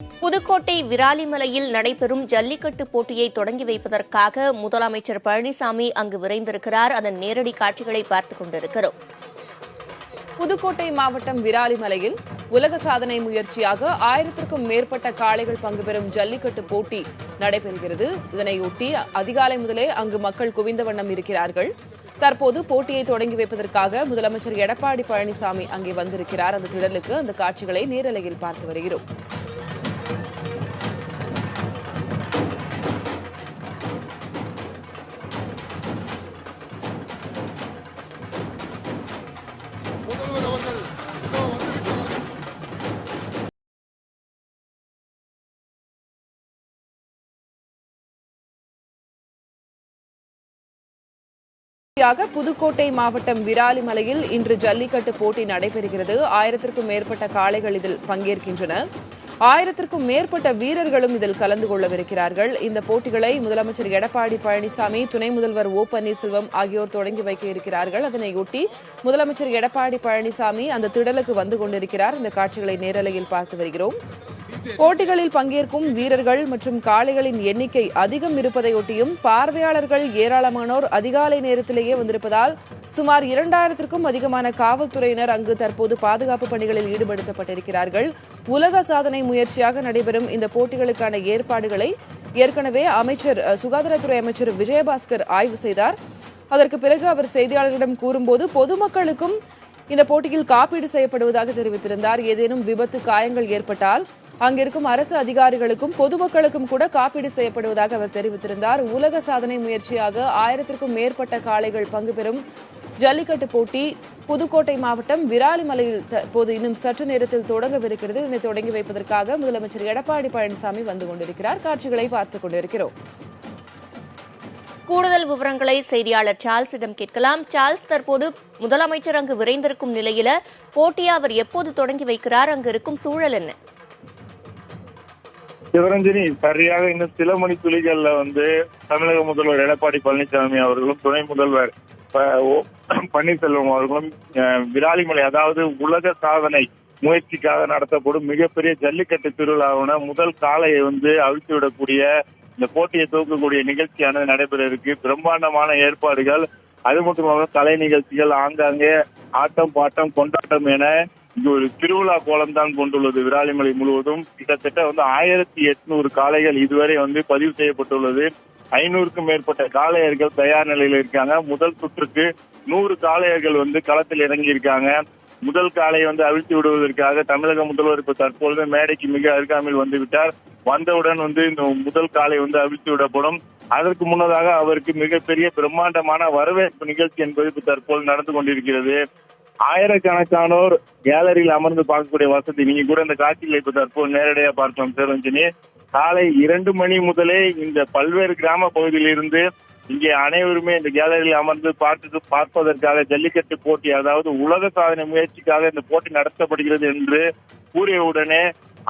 புதுக்கோட்டை விராலிமலையில் நடைபெறும் ஜல்லிக்கட்டு போட்டியை தொடங்கி வைப்பதற்காக முதலமைச்சர் பழனிசாமி அங்கு விரைந்திருக்கிறார். அதன் நேரடி காட்சிகளை பார்த்துக் கொண்டிருக்கிறோம். புதுக்கோட்டை மாவட்டம் விராலிமலையில் உலக சாதனை முயற்சியாக 1000க்கும் மேற்பட்ட காளைகள் பங்குபெறும் ஜல்லிக்கட்டு போட்டி நடைபெறுகிறது. இதனையொட்டி அதிகாலை முதலே அங்கு மக்கள் குவிந்த வண்ணம் இருக்கிறார்கள். தற்போது போட்டியை தொடங்கி வைப்பதற்காக முதலமைச்சர் எடப்பாடி பழனிசாமி அங்கே வந்திருக்கிறார். அந்த திடலுக்கு அந்த காட்சிகளை நேரலையில் பார்த்து வருகிறோம். புதுக்கோட்டை மாவட்டம் விராலிமலையில் இன்று ஜல்லிக்கட்டு போட்டி நடைபெறுகிறது. 1000க்கும் மேற்பட்ட காளைகள் இதில் பங்கேற்கின்றன. 1000க்கும் மேற்பட்ட வீரர்களும் இதில் கலந்து கொள்ளவிருக்கிறார்கள். இந்த போட்டிகளை முதலமைச்சர் எடப்பாடி பழனிசாமி, துணை முதல்வர் ஓ பன்னீர்செல்வம் ஆகியோர் தொடங்கி வைக்க இருக்கிறார்கள். அதனையொட்டி முதலமைச்சர் எடப்பாடி பழனிசாமி அந்த திடலுக்கு வந்து கொண்டிருக்கிறார். இந்த காட்சிகளை நேரலையில் பார்த்து வருகிறோம். போட்டிகளில் பங்கேற்கும் வீரர்கள் மற்றும் காளைகளின் எண்ணிக்கை அதிகம் இருப்பதையொட்டியும் பார்வையாளர்கள் ஏராளமானோர் அதிகாலை நேரத்திலேயே வந்திருப்பதால் சுமார் 2000க்கும் அதிகமான காவல்துறையினர் அங்கு தற்போது பாதுகாப்பு பணிகளில் ஈடுபடுத்தப்பட்டிருக்கிறார்கள். உலக சாதனை முயற்சியாக நடைபெறும் இந்த போட்டிகளுக்கான ஏற்பாடுகளை ஏற்கனவே சுகாதாரத்துறை அமைச்சர் விஜயபாஸ்கர் ஆய்வு செய்தார். அதற்கு பிறகு அவர் செய்தியாளர்களிடம் கூறும்போது பொதுமக்களுக்கும் இந்த போட்டியில் காப்பீடு செய்யப்படுவதாக தெரிவித்திருந்தார். ஏதேனும் விபத்து, காயங்கள் ஏற்பட்டால் அங்கிருக்கும் அரசு அதிகாரிகளுக்கும் பொதுமக்களுக்கும் கூட காப்பீடு செய்யப்படுவதாக அவர் தெரிவித்திருந்தார். உலக சாதனை முயற்சியாக 1000க்கும் மேற்பட்ட காளைகள் பங்கு பெறும் ஜல்லிக்கட்டு போட்டி புதுக்கோட்டை மாவட்டம் விராலிமலையில் தற்போது இன்னும் சற்று நேரத்தில் தொடங்கவிருக்கிறது. இதனை தொடங்கி வைப்பதற்காக முதலமைச்சர் எடப்பாடி பழனிசாமி வந்து கொண்டிருக்கிறார். காட்சிகளை பார்த்துக் கொண்டிருக்கிறோம். கூடுதல் விவரங்களை செய்தியாளர் சார்ல்ஸிடம் கேட்கலாம். சார்ல்ஸ், தற்போது முதலமைச்சர் அங்கு விரைந்திருக்கும் நிலையில போட்டியை அவர் எப்போது தொடங்கி வைக்கிறார்? அங்கு இருக்கும் சூழல் என்ன? சிவரஞ்சனி, சரியாக இன்னும் சில மணி துளிகள்ல தமிழக முதல்வர் எடப்பாடி பழனிசாமி அவர்களும் துணை முதல்வர் பன்னீர்செல்வம் அவர்களும் விராலிமலை, அதாவது உலக சாதனை முயற்சிக்காக நடத்தப்படும் மிகப்பெரிய ஜல்லிக்கட்டு திருவிழாவான முதல் காளையை அவிழ்த்துவிடக்கூடிய இந்த போட்டியை துவக்கக்கூடிய நிகழ்ச்சியானது நடைபெற இருக்கு. பிரம்மாண்டமான ஏற்பாடுகள், அது மட்டுமல்லாமல் கலை நிகழ்ச்சிகள், ஆங்காங்கே ஆட்டம், பாட்டம், கொண்டாட்டம் என இது ஒரு திருவிழா கோலம் தான் கொண்டுள்ளது. விராலிமலை முழுவதும் கிட்டத்தட்ட 1800 காளைகள் இதுவரை பதிவு செய்யப்பட்டுள்ளது. 500க்கும் மேற்பட்ட காளையர்கள் தயார் நிலையில் இருக்காங்க. முதல் சுற்றுக்கு 100 காளையர்கள் களத்தில் இறங்கி இருக்காங்க. முதல் காளையை அவிழ்த்து விடுவதற்காக தமிழக முதல்வர் இப்ப தற்பொழுது மேடைக்கு மிக அருகாமையில் வந்துவிட்டார். வந்தவுடன் இந்த முதல் காளை அவிழ்த்து விடப்படும். அதற்கு முன்னதாக அவருக்கு மிகப்பெரிய பிரம்மாண்டமான வரவேற்பு நிகழ்ச்சி என்பது இப்ப தற்போது நடந்து கொண்டிருக்கிறது. ஆயிரக்கணக்கானோர் கேலரியில் அமர்ந்து பார்க்கக்கூடிய வசதி, நீங்க கூட இந்த காட்சிகளை இப்ப தற்போது நேரடியாக பார்க்கலாம். சிவரஞ்சனி, காலை 2 மணி முதலே இந்த பல்வேறு கிராம பகுதியில் இருந்து இங்கே அனைவருமே இந்த கேலரியில் அமர்ந்து பார்ப்பதற்காக ஜல்லிக்கட்டு போட்டி, அதாவது உலக சாதனை முயற்சிக்காக இந்த போட்டி நடத்தப்படுகிறது என்று கூறியவுடனே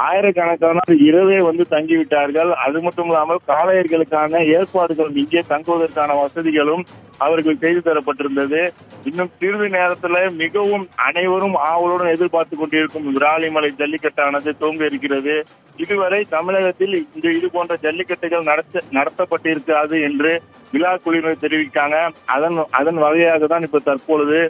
ஆயிரக்கணக்கானோர் இரவே தங்கிவிட்டார்கள். அது மட்டும் இல்லாமல் காளையர்களுக்கான ஏற்பாடுகள், இங்கே தங்குவதற்கான வசதிகளும் அவர்கள் செய்து தரப்பட்டிருந்தது. இன்னும் சிறிது நேரத்துல மிகவும் அனைவரும் ஆவலுடன் எதிர்பார்த்து கொண்டிருக்கும் விராலிமலை ஜல்லிக்கட்டானது துவங்க இருக்கிறது. இதுவரை தமிழகத்தில் இது போன்ற ஜல்லிக்கட்டுகள் நடத்தப்பட்டிருக்காது என்று விழா குழுவினர் தெரிவிக்காங்க. அதன் வகையாக தான் இப்ப தற்பொழுது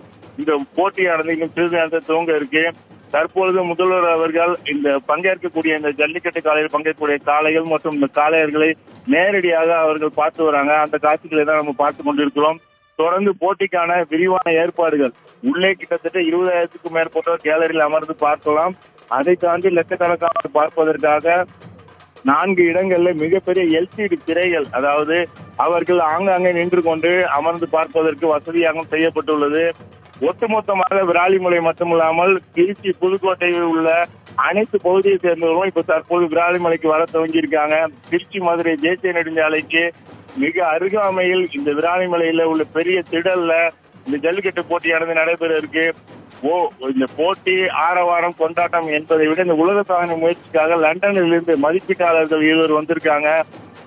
இந்த போட்டியானது இன்னும் சிறிது நேரத்தில் துவங்க இருக்கு. தற்பொழுது முதல்வர் அவர்கள் இந்த பங்கேற்கக்கூடிய இந்த ஜல்லிக்கட்டு காலையில் பங்கேற்கக்கூடிய காளைகள் மற்றும் இந்த காளையர்களை நேரடியாக அவர்கள் பார்த்து வராங்க. அந்த காட்சிகளை தான் நம்ம பார்த்து கொண்டிருக்கிறோம். தொடர்ந்து போட்டிக்கான விரிவான ஏற்பாடுகள், உள்ளே கிட்டத்தட்ட 20,000க்கும் மேற்பட்டோர் கேலரியில் அமர்ந்து பார்க்கலாம். அதை தாண்டி லட்சக்கணக்கானோர் பார்ப்பதற்காக 4 இடங்கள்ல மிகப்பெரிய எல்சிடி திரைகள், அதாவது அவர்கள் ஆங்காங்கே நின்று கொண்டு அமர்ந்து பார்ப்பதற்கு வசதியாக செய்யப்பட்டுள்ளது. ஒட்டுமொத்தமாக விராலிமலை மட்டுமில்லாமல் திருச்சி, புதுக்கோட்டையில் உள்ள அனைத்து பகுதியை சேர்ந்தவர்களும் இப்ப தற்போது விராலிமலைக்கு வர துவங்கி இருக்காங்க. திருச்சி, மதுரை தேசிய நெடுஞ்சாலைக்கு மிக அருகாமையில் இந்த விராலிமலையில உள்ள பெரிய திடல்ல இந்த ஜல்லிக்கட்டு போட்டியானது நடைபெற இருக்கு. இந்த போட்டி ஆரவாரம், கொண்டாட்டம் என்பதை விட இந்த உலக சாதனை முயற்சிக்காக லண்டனில் இருந்து மதிப்பீட்டாளர்கள் இருவர் வந்திருக்காங்க.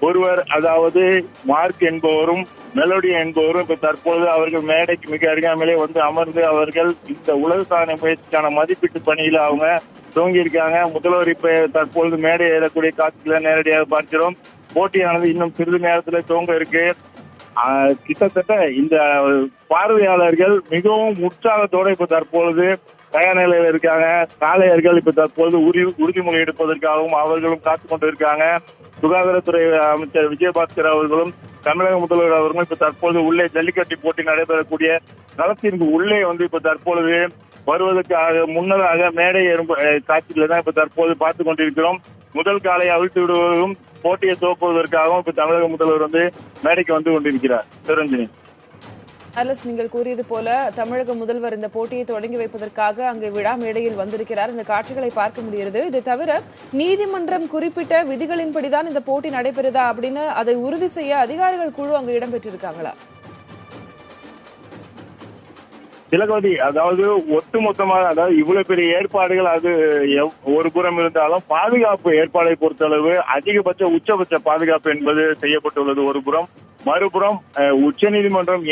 ஒருவர், அதாவது மார்க் என்பவரும் மெலோடி என்பவரும் இப்ப தற்போது அவர்கள் மேடைக்கு மிக அருகாமையிலே அமர்ந்து அவர்கள் இந்த உலக சாதனை முயற்சிக்கான மதிப்பீட்டு பணியில அவங்க துவங்கி இருக்காங்க. முதல்வர் இப்ப தற்பொழுது மேடை ஏறக்கூடிய காட்சிகளை நேரடியாக பார்க்கிறோம். போட்டியானது இன்னும் சிறிது நேரத்தில் துவங்க இருக்கு. கிட்டத்தட்ட இந்த பார்வையாளர்கள் மிகவும் உற்சாகத்தோடு இப்ப தற்பொழுது தயார் நிலையில் இருக்காங்க. காளையர்கள் இப்ப தற்பொழுது உறுதிமொழி எடுப்பதற்காகவும் அவர்களும் காத்துக் கொண்டு இருக்காங்க. சுகாதாரத்துறை அமைச்சர் விஜயபாஸ்கர் அவர்களும் தமிழக முதல்வர் அவர்களும் இப்ப தற்போது உள்ளே ஜல்லிக்கட்டு போட்டி நடைபெறக்கூடிய களத்திற்கு உள்ளே இப்ப தற்பொழுது வருவதற்காக முன்னதாக மேடை ஏறும் காட்சிகளை தான் இப்ப தற்போது பார்த்துக் கொண்டிருக்கிறோம். முதல் காலையை அவிழ்த்து விடுவதும் போட்டியை துவக்குவதற்காகவும் இப்ப தமிழக முதல்வர் மேடைக்கு வந்து கொண்டிருக்கிறார். சிரஞ்சனி, நீங்கள் கூறியது போல தமிழக முதல்வர் இந்த போட்டியை தொடங்கி வைப்பதற்காக அங்கு விழா மேடையில் வந்திருக்கிறார். இந்த காட்சிகளை பார்க்க முடிகிறது. இது தவிர நீதிமன்றம் குறிப்பிட்ட விதிகளின்படிதான் இந்த போட்டி நடைபெறுதா அப்படின்னு அதை உறுதி செய்ய அதிகாரிகள் குழு அங்கு இடம்பெற்றிருக்காங்களா? திலகவதி, அதாவது ஒட்டுமொத்தமாக இவ்வளவு பெரிய ஏற்பாடுகள் அது ஒரு புறம் இருந்தாலும் பாதுகாப்பு ஏற்பாடை பொறுத்தளவு உச்சபட்ச பாதுகாப்பு என்பது செய்யப்பட்டுள்ளது ஒரு புறம். மறுபுறம் உச்சநீதிமன்றம்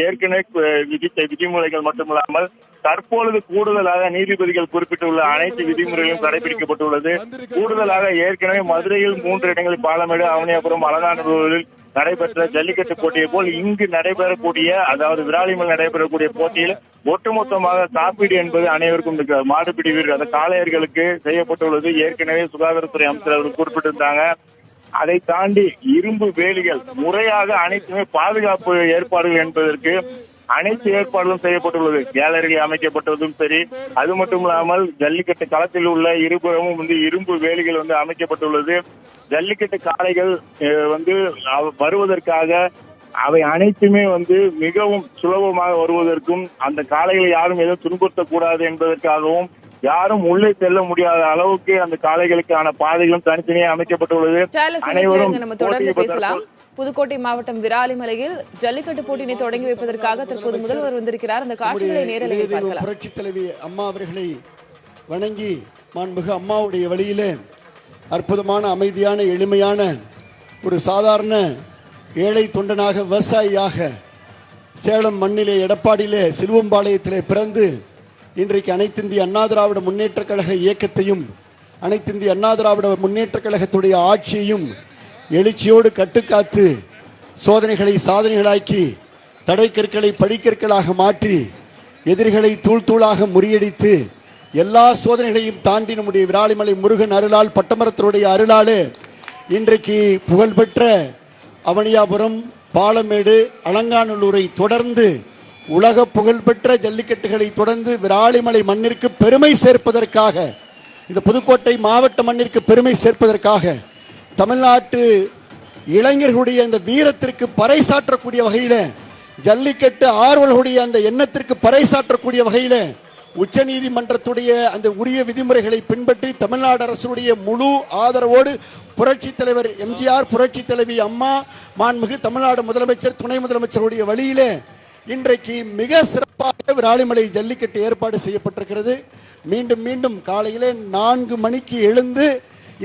ஏற்கனவே விதித்த விதிமுறைகள் மட்டுமில்லாமல் தற்பொழுது கூடுதலாக நீதிபதிகள் குறிப்பிட்டுள்ள அனைத்து விதிமுறைகளும் கடைபிடிக்கப்பட்டுள்ளது. கூடுதலாக ஏற்கனவே மதுரையில் 3 இடங்களில் பாலமேடு, அவனியாபுரம், அலங்காநல்லூரில் நடைபெற்ற ஜல்லிக்கட்டு போட்டியை போல் இங்கு நடைபெறக்கூடிய விராலிமலை நடைபெறக்கூடிய போட்டியில் ஒட்டுமொத்தமாக காப்பீடு என்பது அனைவருக்கும் மாடுபிடி வீரர் காளையர்களுக்கு செய்யப்பட்டுள்ளது. ஏற்கனவே சுகாதாரத்துறை அமைச்சர் அவர்கள் குறிப்பிட்டிருந்தாங்க. அதை தாண்டி இரும்பு வேலிகள் முறையாக அனைத்துமே பாதுகாப்பு ஏற்பாடுகள் என்பதற்கு அனைத்து ஏற்பாடுகளும் செய்யப்பட்டுள்ளது. கேலரிகள் அமைக்கப்பட்டதும் சரி, அது மட்டும் இல்லாமல் ஜல்லிக்கட்டு களத்தில் உள்ள இருபுறமும் இரும்பு வேலிகள் அமைக்கப்பட்டுள்ளது. ஜல்லிக்கட்டு காளைகள் வருவதற்காக அவை அனைத்துமே மிகவும் சுலபமாக வருவதற்கும் அந்த காளைகளை யாரும் எதுவும் துன்புறுத்தக்கூடாது என்பதற்காகவும் யாரும் உள்ளே செல்ல முடியாத அளவுக்கு அந்த காளைகளுக்கான பாதைகளும் தனித்தனியாக அமைக்கப்பட்டுள்ளது. நம்ம தொடர்ந்து பேசலாம். புதுக்கோட்டை மாவட்டம் விராலிமலையில் ஜல்லிக்கட்டு போட்டியை தொடங்கி வைப்பதற்காக தற்போது முதல்வர் வந்திருக்கிறார். அந்த காட்சிகளை நேரலையில் பார்க்கலாம். புரட்சி தலைவி அம்மா அவர்களை வணங்கி மாண்புமிகு அம்மாவுடைய வழியிலே அற்புதமான அமைதியான எளிமையான ஒரு சாதாரண ஏழை தொண்டனாக விவசாயியாக சேலம் மண்ணிலே எடப்பாடியிலே சிலுவம்பாளையத்திலே பிறந்து இன்றைக்கு அனைத்திந்திய அண்ணா திராவிட முன்னேற்ற கழக இயக்கத்தையும் அனைத்திந்திய அண்ணா திராவிட முன்னேற்ற கழகத்துடைய ஆட்சியையும் எழுச்சியோடு கட்டுக்காத்து சோதனைகளை சாதனைகளாக்கி தடைக்கற்களை படிக்கற்களாக மாற்றி எதிரிகளை தூள் தூளாக முறியடித்து எல்லா சோதனைகளையும் தாண்டி நம்முடைய விராலிமலை முருகன் அருளால் பட்டமரத்தினுடைய அருளாலே இன்றைக்கு புகழ்பெற்ற அவனியாபுரம், பாலமேடு, அலங்காநல்லூரை தொடர்ந்து உலக புகழ்பெற்ற ஜல்லிக்கட்டுகளை தொடர்ந்து விராலிமலை மண்ணிற்கு பெருமை சேர்ப்பதற்காக, இந்த புதுக்கோட்டை மாவட்ட மண்ணிற்கு பெருமை சேர்ப்பதற்காக தமிழ்நாட்டு இளைஞர்களுடைய அந்த வீரத்திற்கு பறைசாற்றக்கூடிய வகையில், ஜல்லிக்கட்டு ஆர்வலர்களுடைய அந்த எண்ணத்திற்கு பறைசாற்றக்கூடிய வகையில் உச்சநீதிமன்றத்துடைய அந்த உரிய விதிமுறைகளை பின்பற்றி தமிழ்நாடு அரசுடைய முழு ஆதரவோடு புரட்சி தலைவர் எம்ஜிஆர், புரட்சி தலைவி அம்மா, மாண்புமிகு தமிழ்நாடு முதலமைச்சர், துணை முதலமைச்சருடைய வழியிலே இன்றைக்கு மிக சிறப்பாக விராலிமலை ஜல்லிக்கட்டு ஏற்பாடு செய்யப்பட்டிருக்கிறது. மீண்டும் மீண்டும் காலையிலே 4 மணிக்கு எழுந்து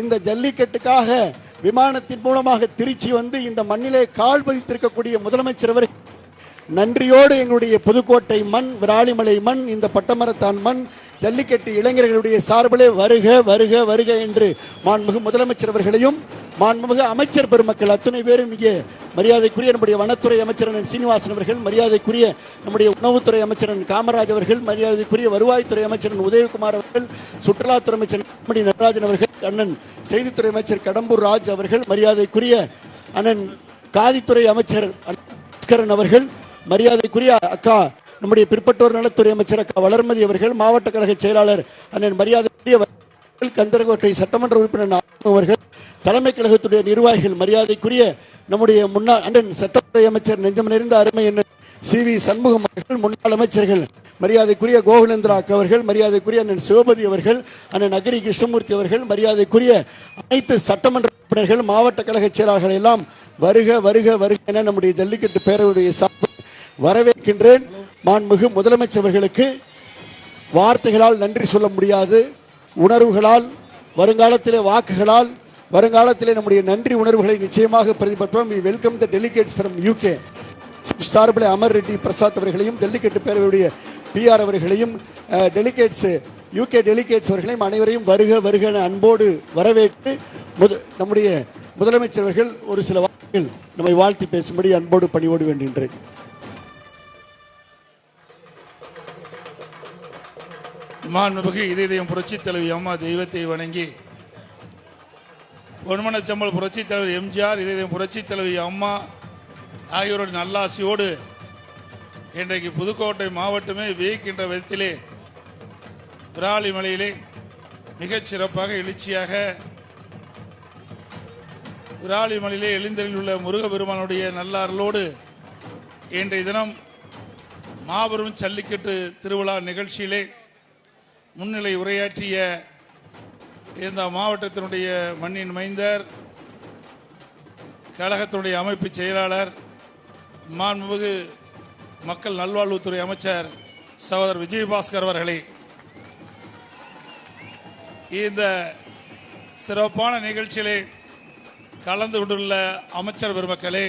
இந்த ஜல்லிக்கட்டுக்காக விமானத்தின் மூலமாக திருச்சி வந்து இந்த மண்ணிலே கால் பதித்திருக்கக்கூடிய முதலமைச்சர் அவர்கள் நன்றியோடு எங்களுடைய புதுக்கோட்டை மண், விராலிமலை மண், இந்த பட்டமரத்தான் மண், ஜல்லிக்கட்டு இளைஞர்களுடைய சார்பிலே வருக வருக வருக என்று மாண்புமிகு முதலமைச்சர் அவர்களையும் மாண்புமிகு அமைச்சர் பெருமக்கள் அத்தனை பேரும் இங்கே மரியாதைக்குரிய நம்முடைய வனத்துறை அமைச்சர் சீனிவாசன் அவர்கள், மரியாதைக்குரிய நம்முடைய உணவுத்துறை அமைச்சர் காமராஜ் அவர்கள், மரியாதைக்குரிய வருவாய்த்துறை அமைச்சர் உதயகுமார் அவர்கள், சுற்றுலாத்துறை அமைச்சர் நடராஜன் அவர்கள், அண்ணன் செய்தித்துறை அமைச்சர் கடம்பூர் ராஜ் அவர்கள், மரியாதைக்குரிய அண்ணன் காதித்துறை அமைச்சர் அவர்கள், மரியாதைக்குரிய அக்கா நம்முடைய பிற்பட்டோர் நலத்துறை அமைச்சர் அக்கா வளர்மதி அவர்கள், மாவட்ட கழக செயலாளர் அண்ணன் மரியாதைக்குரிய கந்தரகோட்டை சட்டமன்ற உறுப்பினர் அவர்கள், தலைமை கழகத்துடைய நிர்வாகிகள், மரியாதைக்குரிய நம்முடைய முன்னாள் அண்ணன் சட்டத்துறை அமைச்சர் நெஞ்சம் நிறைந்த அருமை என்ன CV சண்முகம் அவர்கள், முன்னாள் அமைச்சர்கள் மரியாதைக்குரிய கோகுலேந்திரா அவர்கள், மரியாதைக்குரிய அண்ணன் சிவபதி அவர்கள், அண்ணன் அகிரி கிருஷ்ணமூர்த்தி அவர்கள், மரியாதைக்குரிய அனைத்து சட்டமன்ற உறுப்பினர்கள், மாவட்ட கழக செயலாளர்கள் எல்லாம் வருக வருக வருக என நம்முடைய ஜல்லிக்கட்டு பேரவையுடைய சார்பில் வரவேற்கின்றேன். மாண்புமிகு முதலமைச்சர் அவர்களுக்கு வார்த்தைகளால் நன்றி சொல்ல முடியாது, உணர்வுகளால், வருங்காலத்திலே வாக்குகளால், வருங்காலத்திலே நம்முடைய நன்றி உணர்வுகளை நிச்சயமாக பிரதிபலிப்போம். Welcome the delegates from UK சார்பில் அமர் ரெட்டி பிரசாத் அவர்களையும், ஜல்லிக்கட்டு பேரவையுடைய PR அவர்களையும், டெலிகேட்ஸ் UK டெலிகேட்ஸ் அவர்களையும் அனைவரையும் வருக வருக என அன்போடு வரவேற்று நம்முடைய முதலமைச்சர் அவர்கள் ஒரு சில வார்த்தைகள் நம்மை வாழ்த்தி பேசும்படி அன்போடு பணியோடு வேண்டுகின்றேன். மாண்புமிகு இதயம் புரட்சி தலைவி அம்மா தெய்வத்தை வணங்கி பொன்மனச்சம்பல் புரட்சி தலைவர் எம்ஜிஆர் இதயம் புரட்சி தலைவி அம்மா ஆகியோருடைய நல்லாசியோடு இன்றைக்கு புதுக்கோட்டை மாவட்டமே வியக்கின்ற விதத்திலே விராலிமலையிலே மிகச் சிறப்பாக எழுச்சியாக விராலிமலையிலே எழுந்தருளியுள்ள முருகப்பெருமானுடைய நல்லார்களோடு இன்றைய தினம் மாபெரும் ஜல்லிக்கட்டு திருவிழா நிகழ்ச்சியிலே முன்னிலை உரையாற்றிய இந்த மாவட்டத்தினுடைய மண்ணின் மைந்தர் கழகத்தினுடைய அமைப்பு செயலாளர் மாண்புமிகு மக்கள் நல்வாழ்வுத்துறை அமைச்சர் சகோதரர் விஜயபாஸ்கர் அவர்களே, இந்த சிறப்பான நிகழ்ச்சியிலே கலந்து கொண்டுள்ள அமைச்சர் பெருமக்களே,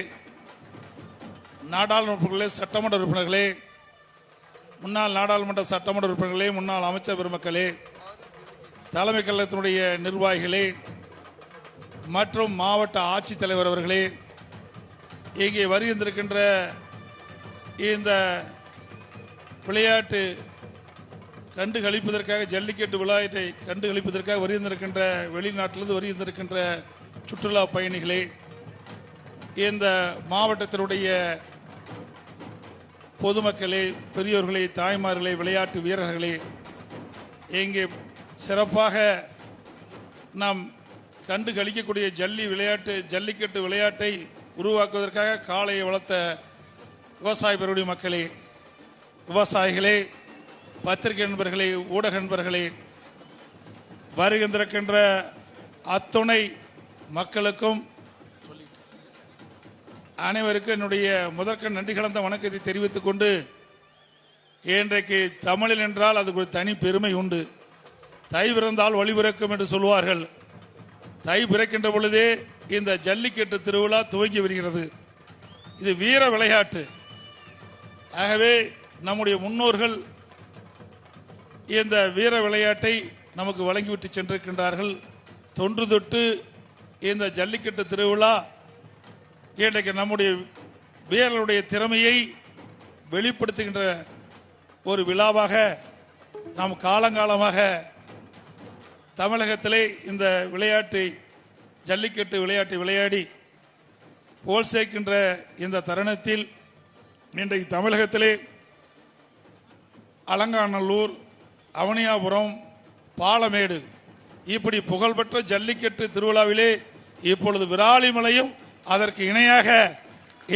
நாடாளுமன்ற சட்டமன்ற உறுப்பினர்களே, முன்னாள் நாடாளுமன்ற சட்டமன்ற உறுப்பினர்களே, முன்னாள் அமைச்சர் பெருமக்களே, தலைமை கழகத்தினுடைய நிர்வாகிகளே மற்றும் மாவட்ட ஆட்சித்தலைவர் அவர்களே, இங்கே வருகின்றிருக்கின்ற இந்த விளையாட்டு கண்டுகளிப்பதற்காக ஜல்லிக்கட்டு விளையாட்டை கண்டுகளிப்பதற்காக வருகின்றிருக்கின்ற வெளிநாட்டிலிருந்து வருகின்றிருக்கின்ற சுற்றுலா பயணிகளே, இந்த மாவட்டத்தினுடைய பொதுமக்களே, பெரியோர்களே, தாய்மார்களே, விளையாட்டு வீரர்களே, இங்கே சிறப்பாக நாம் கண்டு கழிக்கக்கூடிய ஜல்லிக்கட்டு விளையாட்டை உருவாக்குவதற்காக காளையை வளர்த்த விவசாய பெருடைய மக்களே, விவசாயிகளே, பத்திரிகை நண்பர்களே, ஊடக நண்பர்களே, வருகின்றிருக்கின்ற அத்துணை மக்களுக்கும் அனைவருக்கும் என்னுடைய முதற்கண் நன்றி கலந்த வணக்கத்தை தெரிவித்துக் கொண்டு, இன்றைக்கு தமிழில் என்றால் அதுக்கு ஒரு தனி பெருமை உண்டு. தை பிறந்தால் வழி பிறக்கும் என்று சொல்வார்கள். தை பிறக்கின்ற பொழுதே இந்த ஜல்லிக்கட்டு திருவிழா துவங்கி வருகிறது. இது வீர விளையாட்டு. ஆகவே நம்முடைய முன்னோர்கள் இந்த வீர விளையாட்டை நமக்கு வழங்கிவிட்டு சென்றிருக்கின்றார்கள். தொன்று தொட்டு இந்த ஜல்லிக்கட்டு திருவிழா இன்றைக்கு நம்முடைய வீரர்களுடைய திறமையை வெளிப்படுத்துகின்ற ஒரு விழாவாக நாம் காலங்காலமாக தமிழகத்திலே இந்த ஜல்லிக்கட்டு விளையாட்டை விளையாடி போல் சேர்க்கின்ற இந்த தருணத்தில் இன்றைக்கு தமிழகத்திலே அலங்காநல்லூர், அவனியாபுரம், பாலமேடு இப்படி புகழ்பெற்ற ஜல்லிக்கட்டு திருவிழாவிலே இப்பொழுது விராலிமலையும் அதற்கு இணையாக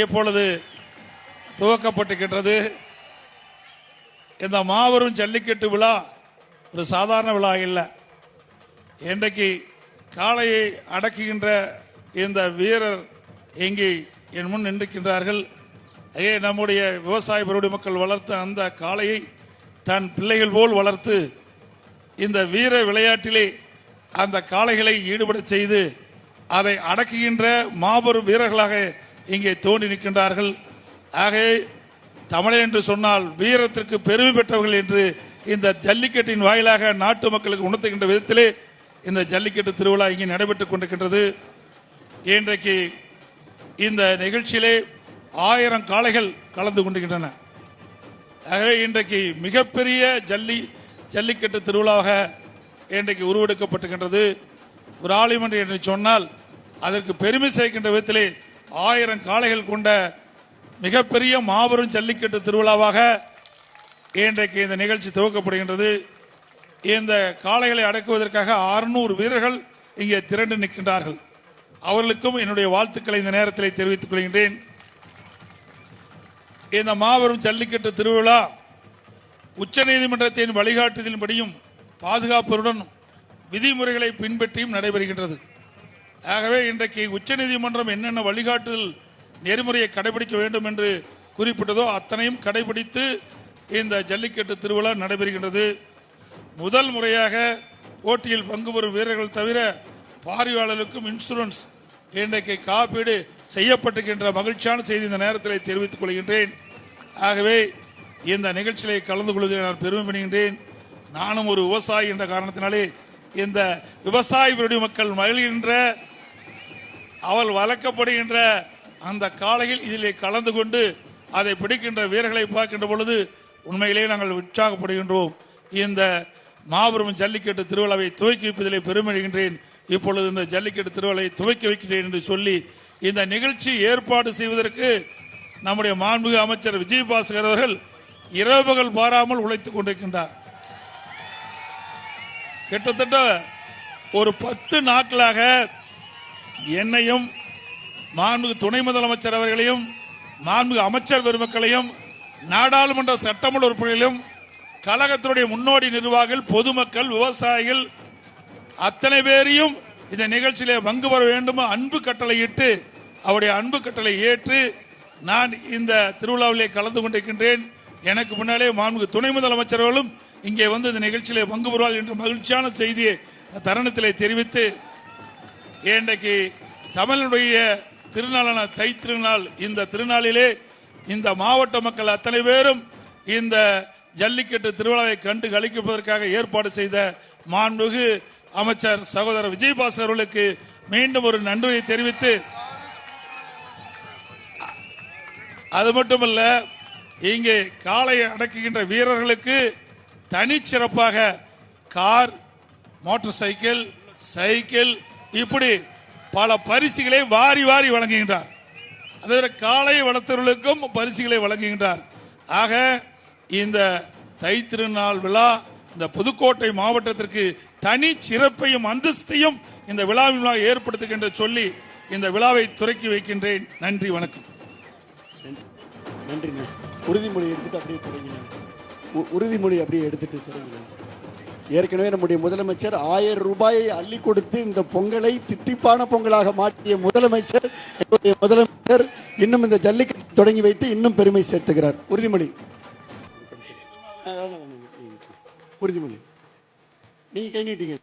இப்பொழுது துவக்கப்பட்டிருக்கின்றது. இந்த மாபெரும் ஜல்லிக்கட்டு விழா ஒரு சாதாரண விழா இல்லை. இன்றைக்கு காளையை அடக்குகின்ற இந்த வீரர் இங்கே என் முன் நின்றிருக்கின்றார்கள். நம்முடைய விவசாய பெருடைய மக்கள் வளர்த்த அந்த காளையை தன் பிள்ளைகள் போல் வளர்த்து இந்த வீர விளையாட்டிலே அந்த காளைகளை ஈடுபட செய்து அதை அடக்குகின்ற மாபெரும் வீரர்களாக இங்கே தோன்றி நிற்கின்றார்கள். ஆகவே தமிழர் என்று சொன்னால் வீரத்திற்கு பெருமை பெற்றவர்கள் என்று இந்த ஜல்லிக்கட்டின் வாயிலாக நாட்டு மக்களுக்கு உணர்த்துகின்ற விதத்திலே இந்த ஜல்லிக்கட்டு திருவிழா இங்கே நடைபெற்றுக் கொண்டிருக்கின்றது. இன்றைக்கு இந்த நிகழ்ச்சியிலே 1000 காளைகள் கலந்து கொண்டிருக்கின்றன. ஆகவே இன்றைக்கு மிகப்பெரிய ஜல்லிக்கட்டு திருவிழாவாக இன்றைக்கு உருவெடுக்கப்பட்டிருக்கின்றது. ஒரு ஆலிமன்றம் என்று சொன்னால் அதற்கு பெருமை சேர்க்கின்ற விதத்திலே 1000 காளைகள் கொண்ட மிகப்பெரிய மாபெரும் ஜல்லிக்கட்டு திருவிழாவாக இன்றைக்கு இந்த நிகழ்ச்சி துவக்கப்படுகின்றது. இந்த காளைகளை அடக்குவதற்காக 600 வீரர்கள் இங்கே திரண்டு நிற்கின்றார்கள். அவர்களுக்கும் என்னுடைய வாழ்த்துக்களை இந்த நேரத்தில் தெரிவித்துக் கொள்கின்றேன். இந்த மாபெரும் ஜல்லிக்கட்டு திருவிழா உச்சநீதிமன்றத்தின் வழிகாட்டுதலின்படியும் பாதுகாப்புடன் விதிமுறைகளை பின்பற்றியும் நடைபெறுகின்றது. ஆகவே இன்றைக்கு உச்சநீதிமன்றம் என்னென்ன வழிகாட்டுதல் நெறிமுறையை கடைபிடிக்க வேண்டும் என்று குறிப்பிட்டதோ அத்தனையும் கடைபிடித்து இந்த ஜல்லிக்கட்டு திருவிழா நடைபெறுகின்றது. முதல் முறையாக போட்டியில் பங்கு பெறும் வீரர்கள் தவிர பார்வையாளர்களுக்கும் இன்சூரன்ஸ் இன்றைக்கு காப்பீடு செய்யப்பட்டிருக்கின்ற மகிழ்ச்சியான செய்தி இந்த நேரத்தில் தெரிவித்துக் கொள்கின்றேன். ஆகவே இந்த நிகழ்ச்சியை கலந்து கொள்வதில் நான் பெருமை பண்ணுகின்றேன். நானும் ஒரு விவசாயி என்ற காரணத்தினாலே இந்த விவசாய விரோதி மக்கள் மகிழ்கின்ற அவள் வளர்க்கப்படுகின்ற அந்த காலையில் இதிலே கலந்து கொண்டு அதை பிடிக்கின்ற வீரர்களை பார்க்கின்ற பொழுது உண்மையிலேயே நாங்கள் உற்சாகப்படுகின்றோம். இந்த மாபெரும் ஜல்லிக்கட்டு திருவிழாவை துவக்கி வைப்பதிலே பெருமடைகின்றேன். இப்பொழுது இந்த ஜல்லிக்கட்டு திருவிழாவை துவக்கி வைக்கிறேன் என்று சொல்லி இந்த நிகழ்ச்சி ஏற்பாடு செய்வதற்கு நம்முடைய மாண்புமிகு அமைச்சர் விஜயபாஸ்கர் அவர்கள் இரவுகள் பாராமல் உழைத்துக் கொண்டிருக்கின்றார். கிட்டத்தட்ட ஒரு 10 நாட்களாக என்னையும் மாண்புமிகு துணை முதலமைச்சர் அவர்களையும் மாண்புமிகு அமைச்சர் பெருமக்களையும் நாடாளுமன்ற சட்டமன்ற உறுப்பினர்களையும் கழகத்தினுடைய முன்னோடி நிர்வாகிகள், பொதுமக்கள், விவசாயிகள் அத்தனை பேரையும் இந்த நிகழ்ச்சியிலே பங்கு பெற வேண்டும் அன்பு கட்டளையிட்டு அவருடைய அன்பு கட்டளை ஏற்று நான் இந்த திருவிழாவிலே கலந்து கொண்டிருக்கின்றேன். எனக்கு முன்னாலே மாண்புமிகு துணை முதலமைச்சர்களும் இங்கே வந்து இந்த நிகழ்ச்சியிலே பங்கு பெறுவார்கள் என்ற மகிழ்ச்சியான செய்தியை தருணத்திலே தெரிவித்து, இன்றைக்கு தமிழனுடைய திருநாளான தை திருநாள், இந்த திருநாளிலே இந்த மாவட்ட மக்கள் அத்தனை பேரும் இந்த ஜல்லிக்கட்டு திருவிழாவை கண்டு களிப்பதற்காக ஏற்பாடு செய்த மாண்புமிகு அமைச்சர் சகோதரர் விஜயபாஸ்கர் அவர்களுக்கு மீண்டும் ஒரு நன்றியை தெரிவித்து, அது மட்டுமல்ல இங்கே காளை அடக்குகின்ற வீரர்களுக்கு தனிச்சிறப்பாக கார், மோட்டார் சைக்கிள், சைக்கிள் இப்படி பல பரிசுகளை வாரி வாரி வழங்குகின்றார். அதே காளை வளர்த்தவர்களுக்கும் பரிசுகளை வழங்குகின்றார். ஆக இந்த தை திருநாள் விழா இந்த புதுக்கோட்டை மாவட்டத்திற்கு தனி சிறப்பையும் அந்தஸ்தையும் இந்த விழாவின் ஏற்படுத்துகின்ற சொல்லி இந்த விழாவை துவக்கி வைக்கின்றேன். நன்றி, வணக்கம். நன்றிண்ணா. உறுதிமொழி எடுத்துட்டு அப்படியே தொடங்கினேன். உறுதிமொழி அப்படியே எடுத்துட்டு தொடங்கினேன். ஏற்கனவே நம்முடைய முதலமைச்சர் 1000 ரூபாயை அள்ளி கொடுத்து இந்த பொங்கலை தித்திப்பான பொங்கலாக மாற்றிய முதலமைச்சர், என்னுடைய முதலமைச்சர் இன்னும் இந்த ஜல்லிக்கட்டு தொடங்கி வைத்து இன்னும் பெருமை சேர்த்துக்கிறார். உறுதிமொழி உறுதிமொழி நீங்க கை நீட்டீங்க.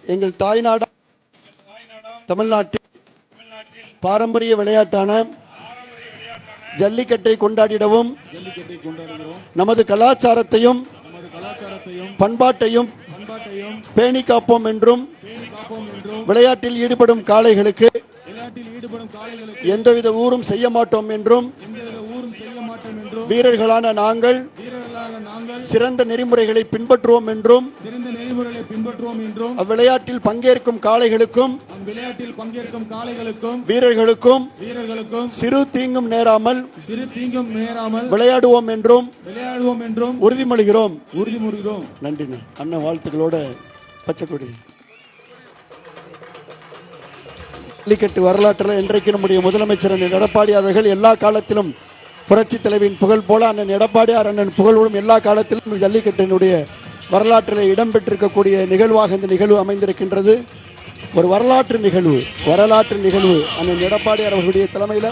எங்கள் தாய்நாடு தமிழ்நாட்டில் பாரம்பரிய விளையாட்டான ஜல்லிக்கட்டை கொண்டாடிடவும் நமது கலாச்சாரத்தையும் பண்பாட்டையும் பேணி காப்போம் என்றும் விளையாட்டில் ஈடுபடும் காளைகளுக்கு எந்தவித ஊரும் செய்ய மாட்டோம் என்றும் வீரர்களான நாங்கள் சிறந்த நெறிமுறைகளை பின்பற்றுவோம் என்றும் அவ்விளையாட்டில் பங்கேற்கும் காளைகளுக்கும் வீரர்களுக்கும் சிறு தீங்கும் நேராமல் விளையாடுவோம் என்றும் உறுதிமொழிகிறோம். நன்றி அண்ணன். வாழ்த்துக்களோட பச்சைக்கொடி. ஜல்லிக்கட்டு வரலாற்றில் இன்றைக்கு நம்முடைய முதலமைச்சர் அண்ணன் எடப்பாடி அவர்கள் எல்லா காலத்திலும் புரட்சி தலைவியின் புகழ் போல அண்ணன் எடப்பாடியார் அண்ணன் புகழோடும் எல்லா காலத்திலும் ஜல்லிக்கட்டினுடைய வரலாற்றில் இடம்பெற்றிருக்கக்கூடிய நிகழ்வாக இந்த நிகழ்வு அமைந்திருக்கின்றது. ஒரு வரலாற்று நிகழ்வு அண்ணன் எடப்பாடியார் அவர்களுடைய தலைமையில்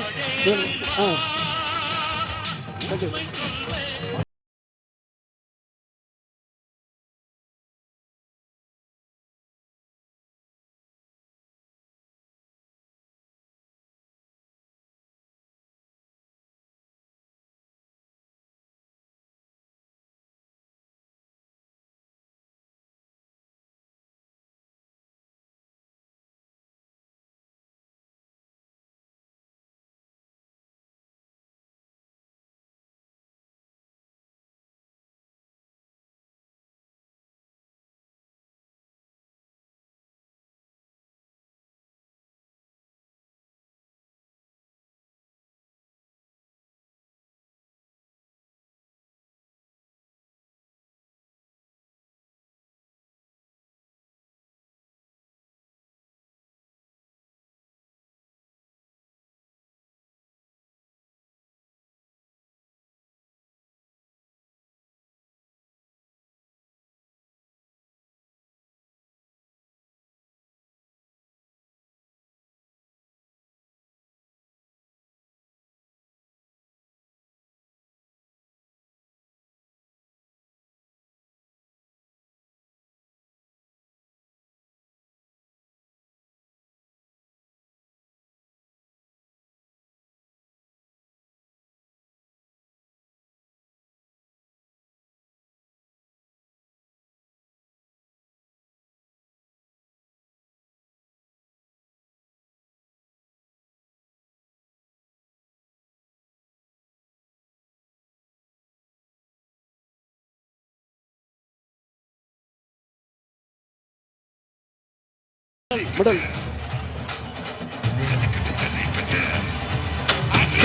மெடல்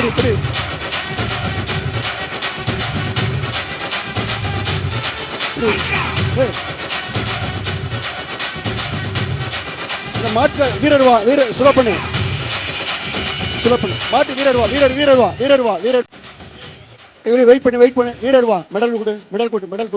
பிடி மாட்டு வீரர் வா, வீரர் சுலப்பண்ணு மாட்டு வீரர் வா, வீரர் வெயிட் பண்ணு வீரர் வா, மெடல் கொடு மெடல்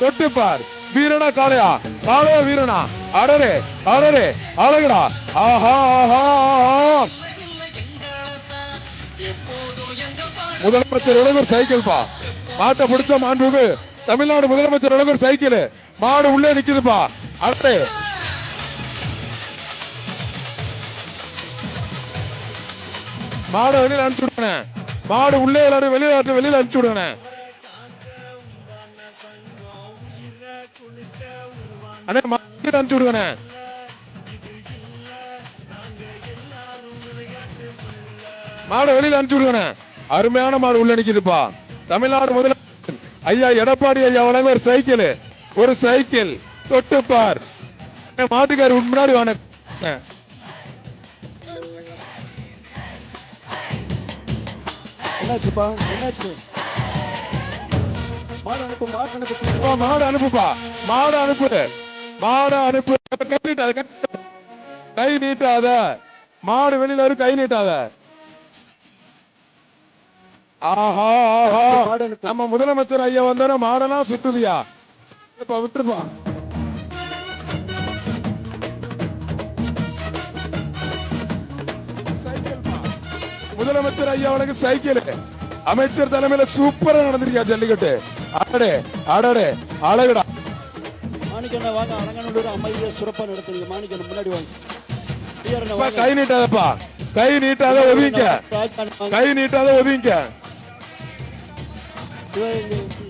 தொட்டுப்பார் வீரனா காளையா வீரனா அடரே அழகடா ஆஹா முதலமைச்சர் இளைஞர் சைக்கிள் பா மாட்டை பிடிச்ச மாண்புக்கு தமிழ்நாடு முதலமைச்சர் இளைஞர் சைக்கிள் மாடு உள்ளே நிக்குதுப்பா அடரே மாடு வெளியில அனுப்பிச்சு விடுறேன் மாடு உள்ளே எல்லாரும் வெளியில அனுப்பிச்சு விடுறேன் அனுப்பிச்சு விடுவேன் மாடு வெளியில அனுப்பிச்சு விடுவேன் அருமையான மாடு உள்ள நிக்குதுப்பா தமிழ்நாடு முதலமைச்சர் ஐயா எடப்பாடி ஐயா வழங்க ஒரு சைக்கிள் தொட்டுப்பார் மாட்டுக்காரு முன்னாடி வாங்க என்னாச்சு மாடு அனுப்புப்பா மாடு அனுப்பு கை நீட்டாத மாடு வெளியில வரும் கை நீட்டாத ஆஹா நம்ம முதலமைச்சர் ஐயா வந்தாரு மாடெல்லாம் சுத்துதியா இப்ப விட்டுருப்பா முதலமைச்சர் ஐயா அவனுக்கு சைக்கிள் அமைச்சர் தலைமையில சூப்பரா நடந்திருக்கா ஜல்லிக்கட்டு அடடே அழகுடா மாணிக்கண்ணா வாங்க அரங்கநல்லூர் அமைதியா சிறப்பா நடத்துறீங்க மாணிக்கண்ணா முன்னாடி வாங்க கை நீட்டாதப்பா கை நீட்டாத ஒதுங்க சிவகங்கை